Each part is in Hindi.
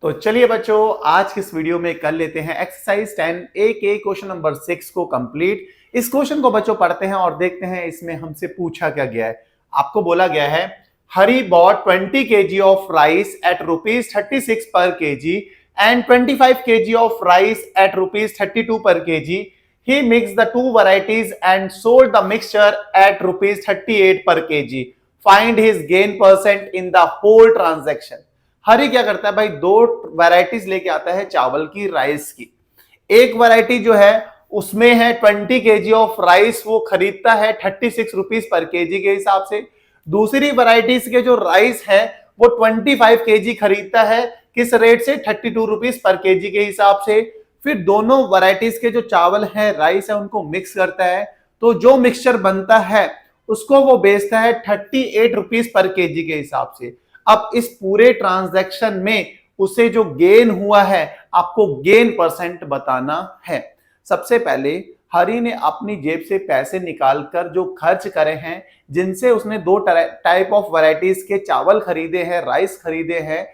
तो चलिए बच्चों, आज के इस वीडियो में कर लेते हैं एक्सरसाइज 10 ए के क्वेश्चन नंबर 6 को कंप्लीट। इस क्वेश्चन को बच्चों पढ़ते हैं और देखते हैं इसमें हमसे पूछा क्या गया है। आपको बोला गया है Hari bought 20 kg of rice at ₹36 per kg and 25 kg of rice at ₹32 per kg. He mix the two varieties and sold the mixture at ₹38 per kg. Find his gain percent in the whole transaction. Hari क्या करता है भाई, दो वैरायटीज लेके आता है चावल की, राइस की। एक वैरायटी जो है उसमें है 20 kg ऑफ राइस, वो खरीदता है 36 रुपीज पर केजी के हिसाब से। दूसरी वैरायटीज के जो राइस है वो 25 kg खरीदता है, किस रेट से, 32 रुपीज पर केजी के हिसाब से। फिर दोनों वैरायटीज के जो चावल है, राइस है, उनको मिक्स करता है, तो जो मिक्सचर बनता है उसको वो बेचता है 38 रुपीज पर केजी के हिसाब से। अब इस पूरे ट्रांजैक्शन में उसे जो गेन हुआ है, आपको गेन परसेंट बताना है। सबसे पहले हरी ने अपनी जेब से पैसे निकालकर जो खर्च करे हैं, जिनसे उसने दो टाइप ऑफ वैरायटीज के चावल खरीदे हैं, राइस खरीदे हैं,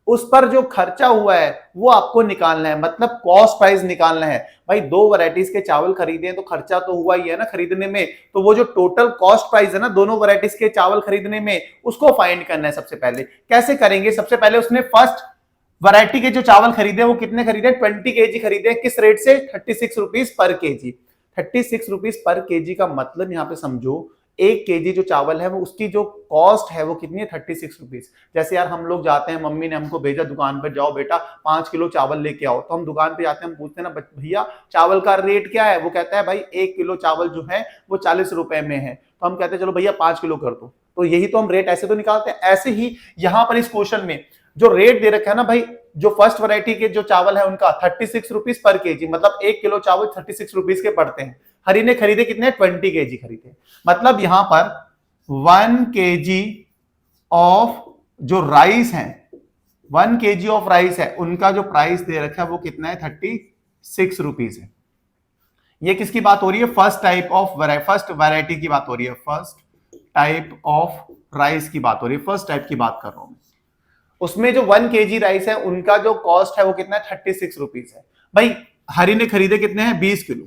उस पर जो खर्चा हुआ है वो आपको निकालना है, मतलब कॉस्ट प्राइस निकालना है। भाई दो वैरायटीज के चावल खरीदे हैं तो खर्चा तो हुआ ही है ना खरीदने में, तो वो जो टोटल कॉस्ट प्राइस है ना दोनों वैरायटीज के चावल खरीदने में, उसको फाइंड करना है। सबसे पहले कैसे करेंगे, सबसे पहले उसने फर्स्ट वैरायटी के जो चावल खरीदे वो कितने खरीदे, 20 kg खरीदे, किस रेट से, 36 rupees per KG. 36 rupees per KG का मतलब यहाँ पे समझो 1 kg जो चावल है वो उसकी जो कॉस्ट है वो कितनी है, 36 रुपीज। जैसे यार हम लोग जाते हैं, मम्मी ने हमको भेजा दुकान पर, जाओ बेटा 5 किलो चावल लेके आओ, तो हम दुकान पे जाते हैं, हम पूछते हैं ना भैया चावल का रेट क्या है, वो कहता है भाई 1 किलो चावल जो है वो 40 रुपए में है, तो हम कहते हैं चलो भैया 5 किलो कर दो। तो यही तो हम रेट ऐसे तो निकालते हैं। ऐसे ही यहाँ पर इस क्वेश्चन में जो रेट दे रखा है ना भाई, जो फर्स्ट वैरायटी के जो चावल है उनका 36 रुपीज पर केजी, मतलब 1 किलो चावल 36 रुपीज के पड़ते हैं। हरी ने खरीदे कितने, 20 kg खरीदे, मतलब यहां पर 1 kg ऑफ जो राइस है, 1 kg ऑफ राइस है, उनका जो प्राइस दे रखा है वो कितना है, 36 रुपीज है। ये किसकी बात हो रही है, फर्स्ट वैरायटी की बात हो रही है, फर्स्ट टाइप ऑफ राइस की बात हो रही है, फर्स्ट टाइप की बात कर रहा हूं। उसमें जो 1 kg राइस है उनका जो कॉस्ट है वो कितना है, 36 रुपीज है। भाई हरी ने खरीदे कितने हैं, 20 किलो,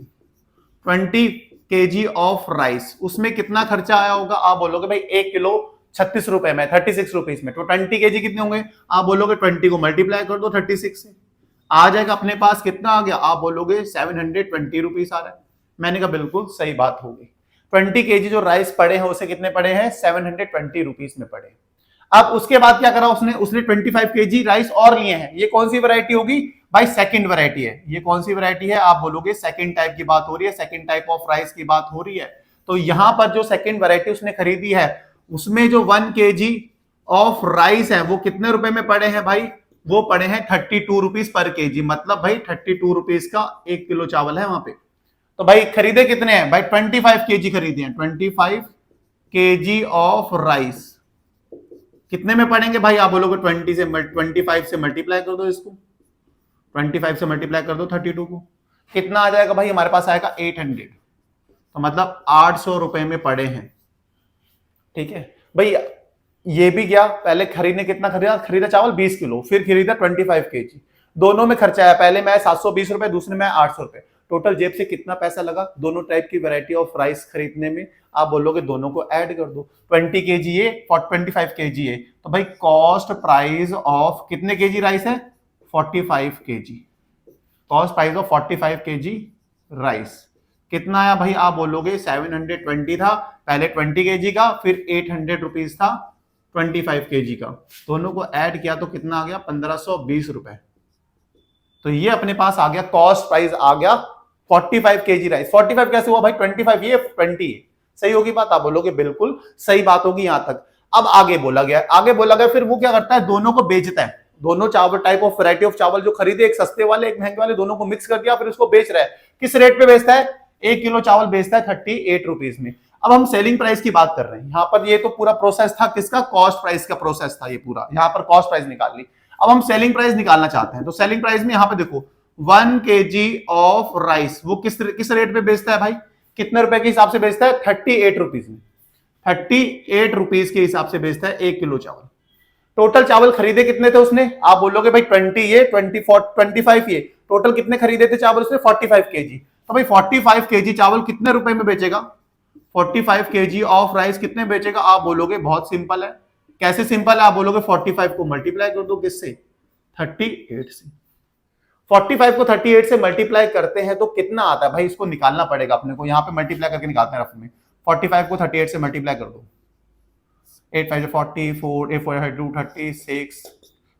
20 kg ऑफ राइस, उसमें कितना खर्चा आया होगा, आप बोलोगे भाई 1 किलो 36 रुपए में, 36 रुपीज में, तो 20 kg कितने होंगे, आप बोलोगे 20 को मल्टीप्लाई कर दो 36 से, आ जाएगा अपने पास कितना आ गया, आप बोलोगे 720 रुपीज आ रहा है। मैंने कहा बिल्कुल सही बात होगी। 20 kg जो राइस पड़े हैं उसे कितने पड़े हैं, 720 रुपीज में पड़े। अब उसके बाद क्या करा उसने 25 kg राइस और लिए हैं। ये कौन सी वैरायटी होगी भाई, सेकंड वैरायटी है। ये कौन सी वैरायटी है, आप बोलोगे सेकंड टाइप की बात हो रही है, सेकंड टाइप ऑफ राइस की बात हो रही है। तो यहां पर जो सेकंड वैरायटी उसने खरीदी है उसमें जो 1 kg ऑफ राइस है वो कितने रुपए में पड़े हैं भाई, वो पड़े हैं 32 रुपीज पर केजी, मतलब भाई 32 रुपीज का 1 किलो चावल है वहां पे। तो भाई खरीदे कितने हैं भाई, 25 kg खरीदे हैं, 25 kg ऑफ राइस कितने में पड़ेंगे भाई, आप बोलोगे 25 से मल्टीप्लाई कर दो इसको, 25 से मल्टीप्लाई कर दो 32 को, कितना आ जाएगा भाई, हमारे पास आएगा 800, तो मतलब 800 रुपए में पड़े हैं। ठीक है भाई, ये भी गया। पहले खरीदने कितना खरीदा चावल 20 किलो, फिर खरीदा 25 kg, दोनों में खर्चा आया, पहले में 720 रुपए, दूसरे में 800 रुपए, टोटल जेब से कितना पैसा लगा दोनों टाइप की वैरायटी ऑफ राइस खरीदने में, आप बोलोगे दोनों को ऐड कर दो, 20 kg ये और 25 kg ये, तो भाई कॉस्ट प्राइस ऑफ कितने केजी राइस है, 45 kg, cost price of 45 kg rice कितना आया भाई, आप बोलोगे 720 था पहले 20 kg का, फिर 800 रुपीज था 25 kg का, दोनों को ऐड किया तो कितना आ गया, 1520 रुपए। तो ये अपने पास आ गया, कॉस्ट प्राइस आ गया 45 kg राइस। 45 कैसे हुआ भाई, 25 ये 20, सही होगी बात, आप बोलोगे बिल्कुल सही बात होगी यहां तक। अब आगे बोला गया फिर वो क्या करता है, दोनों को बेचता है, दोनों चावल टाइप ऑफ वैरायटी ऑफ चावल जो खरीदे, एक सस्ते वाले एक महंगे वाले, दोनों को मिक्स कर दिया, फिर उसको बेच रहा है। किस रेट पे बेचता है, 1 किलो चावल बेचता है 38 रुपीज में। अब हम सेलिंग प्राइस की बात कर रहे हैं, यहां पर ये तो पूरा प्रोसेस था किसका, कॉस्ट प्राइस का प्रोसेस था ये पूरा, यहां पर कॉस्ट प्राइस निकाल ली। अब हम सेलिंग प्राइस निकालना चाहते हैं, तो सेलिंग प्राइस में यहां पर देखो 1 kg ऑफ राइस वो किस रेट पे बेचता है भाई, कितने रुपए के हिसाब से बेचता है, 38 रुपीज में, 38 रुपीज के हिसाब से बेचता है 1 किलो चावल। टोटल चावल खरीदे कितने थे उसने? आप बोलोगे भाई 20 ये 25 ये, टोटल कितने खरीदे थे चावल उसने? 45 केजी। तो भाई 45 केजी चावल कितने रुपए में बेचेगा? 45 केजी ऑफ राइस कितने बेचेगा? आप बोलोगे बहुत सिंपल है। कैसे सिंपल है? आप बोलोगे 45 को मल्टीप्लाई कर दो किससे? 38 से। 45 को 38 से मल्टीप्लाई करते हैं तो कितना आता है भाई? इसको निकालना पड़ेगा अपने को, यहां पे मल्टीप्लाई करके निकालते हैं रफ में। 45 को 38 से मल्टीप्लाई कर दो। 8 5 44, 8 4 2 36,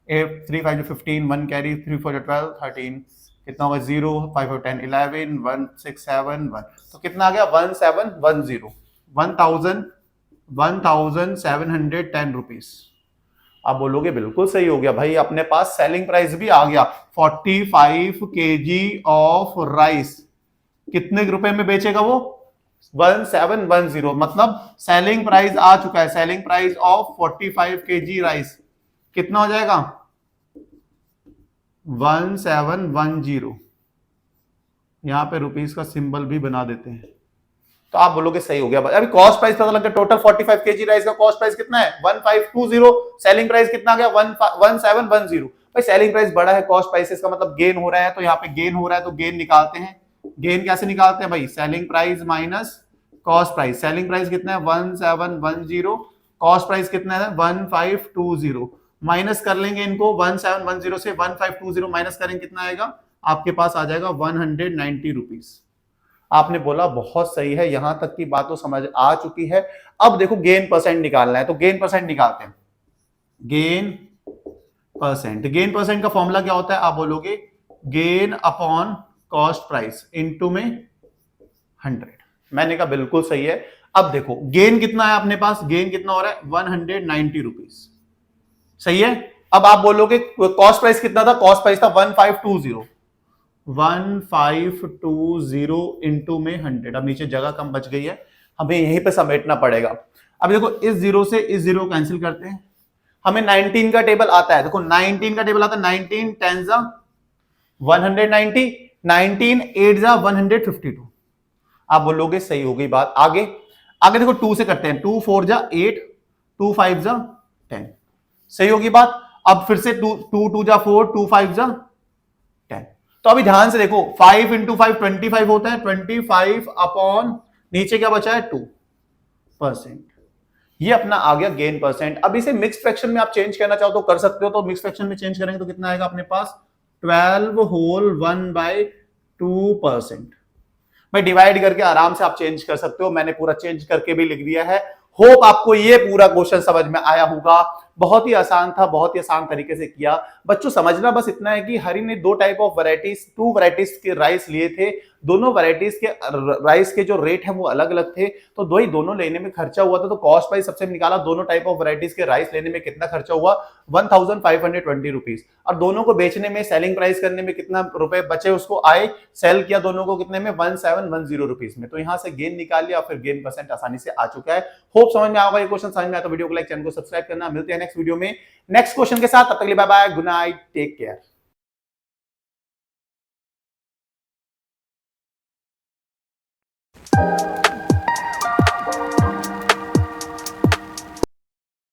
8 3 5 15, 1 कैरी, 3 4 12 13, कितना होगा? 0 5 10 11 1 6 7 1, तो कितना आ गया? 1710, 1710 रुपीज। आप बोलोगे बिल्कुल सही हो गया भाई, अपने पास सेलिंग प्राइस भी आ गया। 45 केजी ऑफ राइस कितने रुपए में बेचेगा वो? 1710, मतलब सेलिंग प्राइस आ चुका है। Selling price of 45 KG rice कितना हो जाएगा? 1710। यहां पे रुपीस का सिंबल भी बना देते हैं, तो आप बोलोगे सही हो गया। अभी कॉस्ट प्राइस पता लगा, टोटल 45 केजी राइस का कॉस्ट प्राइस कितना है? 1520। सेलिंग प्राइस कितना आ गया? 1710। भाई सेलिंग प्राइस बड़ा है कॉस्ट प्राइस, इसका मतलब गेन हो रहा है, तो यहाँ पे गेन हो रहा है तो गेन निकालते हैं। गेन कैसे निकालते हैं भाई? Selling price minus cost price. Selling price कितना है? 1710। कॉस्ट प्राइस कितना है? 1520। माइनस कर लेंगे इनको, 1710 से 1520 माइनस करेंगे, कितना आएगा? आपके पास आ जाएगा 190 रुपीज। आपने बोला बहुत सही है, यहां तक की बात तो समझ आ चुकी है। अब देखो गेन परसेंट निकालना है, तो गेन परसेंट निकालते हैं। गेन परसेंट का फॉर्मूला क्या होता है? आप बोलोगे gain upon cost price into में 100। मैंने कहा बिल्कुल सही है। अब देखो गेन कितना है अपने पास? गेन कितना हो रहा है? 190 रुपीज। सही है। अब आप बोलोगे कॉस्ट प्राइस कितना था? कॉस्ट प्राइस था 1520। 1520 इंटू में 100। अब नीचे जगह कम बच गई है, हमें यहीं पे समेटना पड़ेगा। अब देखो इस जीरो से इस जीरो कैंसिल करते हैं, हमें 19 का टेबल आता है। देखो 19 का टेबल आता है, 19 10 190, 19 8 152। आप बोलोगे सही हो गई बात। आगे आगे देखो 2 से करते हैं, 2 4 8, 2 5 10। सही होगी बात। अब फिर से 2 2 4, 2 5 10। तो अभी ध्यान से देखो, 5 इंटू 5 25 होता है। 25 अपॉन नीचे क्या बचा है? 2%। ये अपना आ गया गेन परसेंट। अब इसे मिक्स फ्रैक्शन में आप चेंज करना चाहो तो कर सकते हो, तो मिक्स फ्रैक्शन में चेंज करेंगे तो कितना आएगा अपने पास? 12 होल 1/2%। भाई डिवाइड करके आराम से आप चेंज कर सकते हो, मैंने पूरा चेंज करके भी लिख दिया है। होप आपको ये पूरा क्वेश्चन समझ में आया होगा। बहुत ही आसान था, बहुत ही आसान तरीके से किया। बच्चों समझना बस इतना है कि हरि ने 2 टाइप ऑफ वैरायटीज, 2 वैरायटीज के राइस लिए थे। दोनों वैरायटीज के राइस के जो रेट है वो अलग अलग थे, तो दोनों लेने में खर्चा हुआ था। तो कॉस्ट प्राइस सबसे निकाला, दोनों टाइप ऑफ वैरायटीज के राइस लेने में कितना खर्चा हुआ? 1520 रुपीज। और दोनों को बेचने में, सेलिंग प्राइस करने में कितना रुपए बचे उसको आए? सेल किया दोनों को कितने में? 1710 रुपीज में। तो यहां से गेन निकाल लिया, फिर गेन परसेंट आसानी से आ चुका है। होप समझ में आएगा ये क्वेश्चन। समझ में आया तो वीडियो को लाइक, चैनल को सब्सक्राइब करना। मिलते हैं नेक्स्ट वीडियो में नेक्स्ट क्वेश्चन के साथ। तब तक के लिए bye bye, good night, take care.